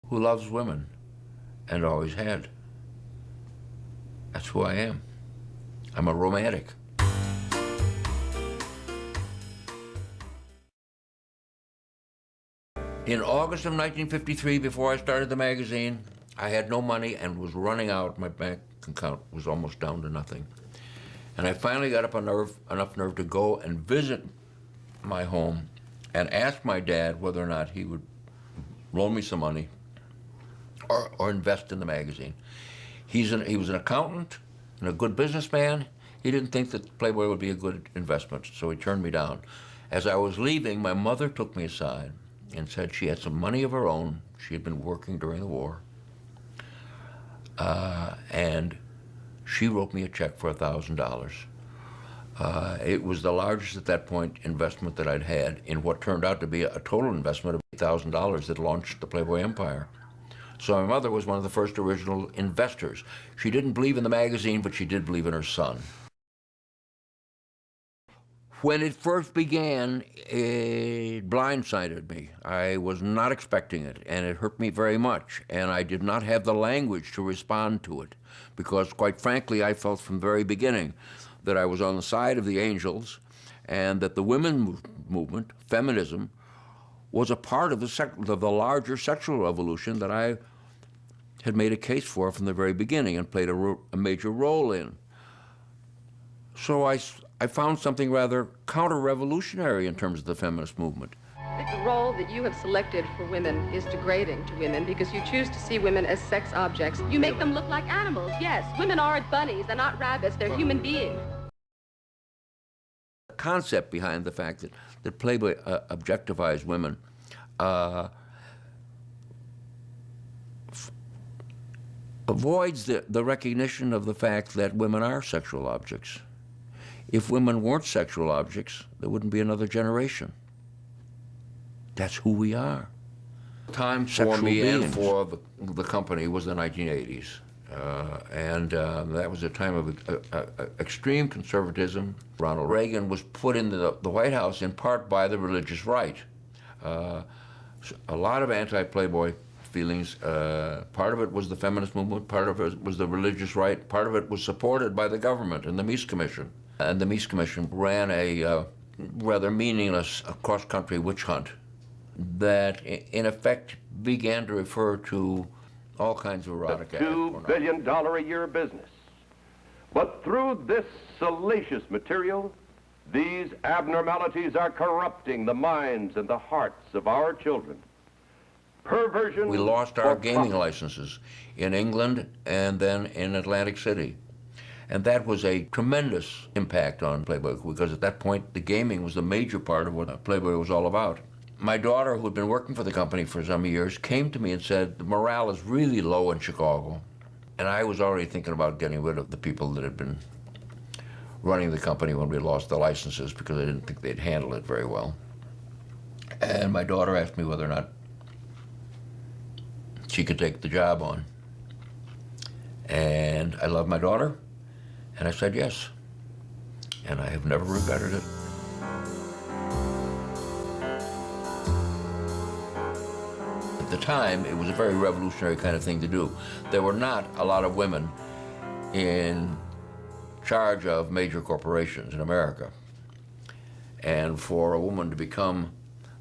who loves women and always had. That's who I am. I'm a romantic. In August of 1953, before I started the magazine, I had no money and was running out. My bank account was almost down to nothing. And I finally got up enough nerve to go and visit my home and ask my dad whether or not he would loan me some money or invest in the magazine. He was an accountant and a good businessman. He didn't think that Playboy would be a good investment, so he turned me down. As I was leaving, my mother took me aside and said she had some money of her own. She had been working during the war. And she wrote me a check for $1,000. It was the largest at that point investment that I'd had in what turned out to be a total investment of $8,000 that launched the Playboy empire. So my mother was one of the first original investors. She didn't believe in the magazine, but she did believe in her son. When it first began, it blindsided me. I was not expecting it, and it hurt me very much, and I did not have the language to respond to it, because quite frankly, I felt from the very beginning that I was on the side of the angels, and that the women's movement, feminism, was a part of the larger sexual revolution that I had made a case for from the very beginning and played a major role in. So I found something rather counter-revolutionary in terms of the feminist movement. The role that you have selected for women is degrading to women because you choose to see women as sex objects. You make them look like animals, yes. Women aren't bunnies, they're not rabbits, they're human beings. The concept behind the fact that Playboy objectifies women avoids the recognition of the fact that women are sexual objects. If women weren't sexual objects, there wouldn't be another generation. That's who we are. The time for me and for the company was the 1980s. That was a time of extreme conservatism. Ronald Reagan was put in the White House in part by the religious right. A lot of anti-Playboy feelings. Part of it was the feminist movement, part of it was the religious right, part of it was supported by the government and the Mies Commission. And the Mies Commission ran a rather meaningless cross-country witch hunt that, in effect, began to refer to all kinds of erotic acts. $2 billion a year business. But through this salacious material, these abnormalities are corrupting the minds and the hearts of our children. Perversion. We lost our gaming licenses in England and then in Atlantic City. And that was a tremendous impact on Playboy, because at that point, the gaming was the major part of what Playboy was all about. My daughter, who had been working for the company for some years, came to me and said, the morale is really low in Chicago. And I was already thinking about getting rid of the people that had been running the company when we lost the licenses, because I didn't think they'd handle it very well. And my daughter asked me whether or not she could take the job on. And I love my daughter. And I said yes, and I have never regretted it. At the time, it was a very revolutionary kind of thing to do. There were not a lot of women in charge of major corporations in America. And for a woman to become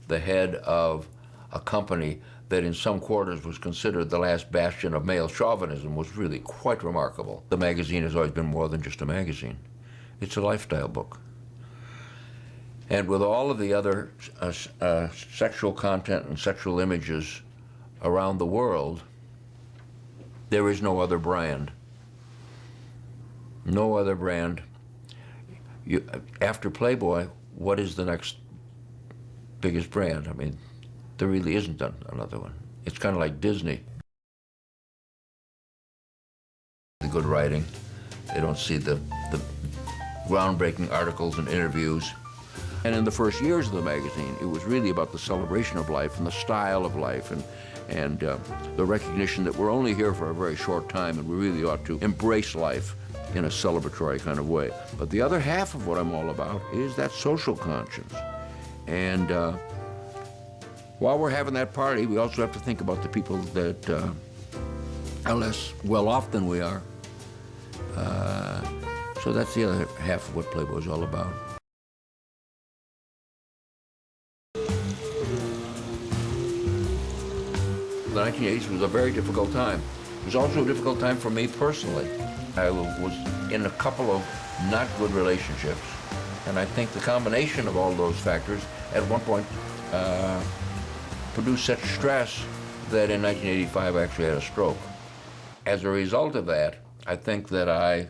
the head of a company that in some quarters was considered the last bastion of male chauvinism was really quite remarkable. The magazine has always been more than just a magazine. It's a lifestyle book. And with all of the other sexual content and sexual images around the world, there is no other brand. No other brand. After Playboy, what is the next biggest brand? I mean, there really isn't another one. It's kind of like Disney. The good writing. They don't see the groundbreaking articles and interviews. And in the first years of the magazine, it was really about the celebration of life and the style of life and the recognition that we're only here for a very short time and we really ought to embrace life in a celebratory kind of way. But the other half of what I'm all about is that social conscience. And While we're having that party, we also have to think about the people that are less well off than we are. So that's the other half of what Playboy is all about. The 1980s was a very difficult time. It was also a difficult time for me personally. I was in a couple of not good relationships, and I think the combination of all those factors at one point produced such stress that in 1985 I actually had a stroke. As a result of that, I think that I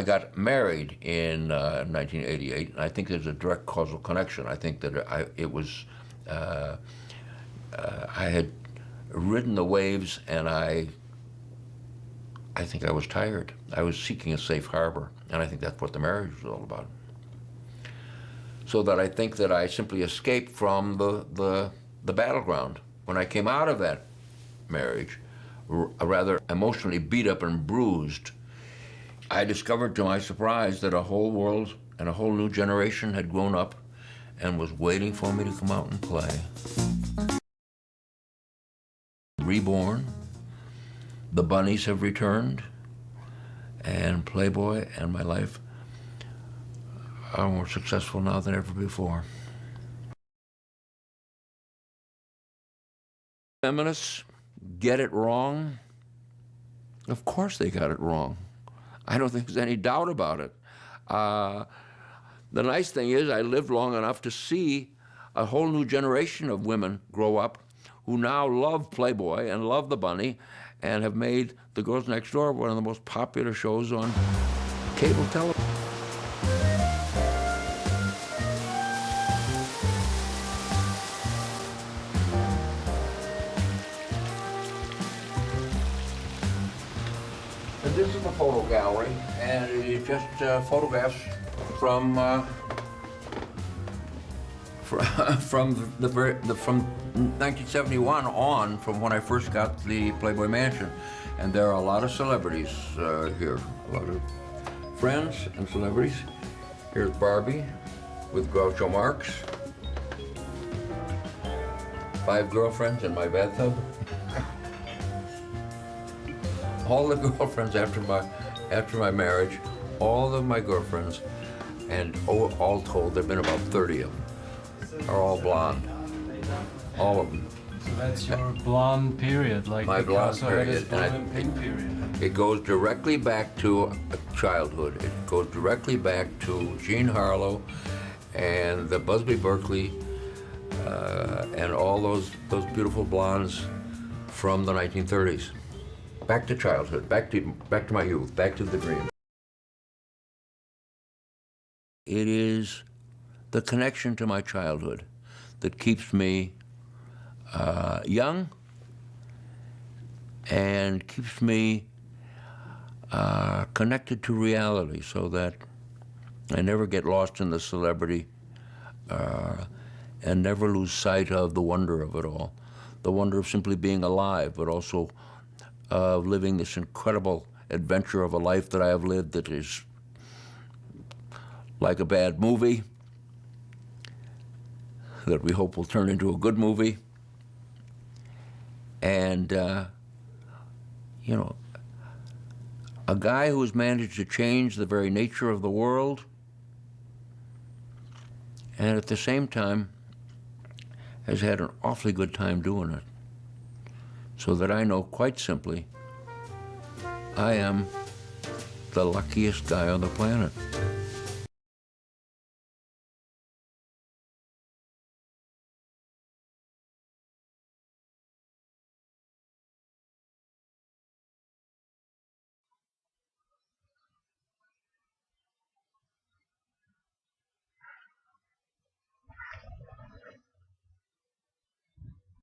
got married in 1988, and I think there's a direct causal connection. I think that I had ridden the waves, and I think I was tired. I was seeking a safe harbor, and I think that's what the marriage was all about. So that I think that I simply escaped from the battleground. When I came out of that marriage, rather emotionally beat up and bruised, I discovered to my surprise that a whole world and a whole new generation had grown up and was waiting for me to come out and play. Reborn, the bunnies have returned, and Playboy and my life are more successful now than ever before. Feminists get it wrong? Of course they got it wrong. I don't think there's any doubt about it. The nice thing is I lived long enough to see a whole new generation of women grow up who now love Playboy and love the bunny and have made The Girls Next Door one of the most popular shows on cable television. This is the photo gallery, and it is just photographs from 1971 on, from when I first got the Playboy Mansion, and there are a lot of celebrities here, a lot of friends and celebrities. Here's Barbie with Groucho Marx. 5 girlfriends in my bathtub. All the girlfriends after my marriage, all of my girlfriends, and all told, there've been about 30 of them, are all blonde. All of them. So that's your blonde period, like my blonde period. And pink period. It goes directly back to childhood. It goes directly back to Jean Harlow and the Busby Berkeley and all those beautiful blondes from the 1930s. Back to childhood, back to my youth, back to the dream. It is the connection to my childhood that keeps me young and keeps me connected to reality, so that I never get lost in the celebrity and never lose sight of the wonder of it all, the wonder of simply being alive, but also of living this incredible adventure of a life that I have lived that is like a bad movie that we hope will turn into a good movie. And, you know, a guy who has managed to change the very nature of the world and at the same time has had an awfully good time doing it. So that I know quite simply, I am the luckiest guy on the planet.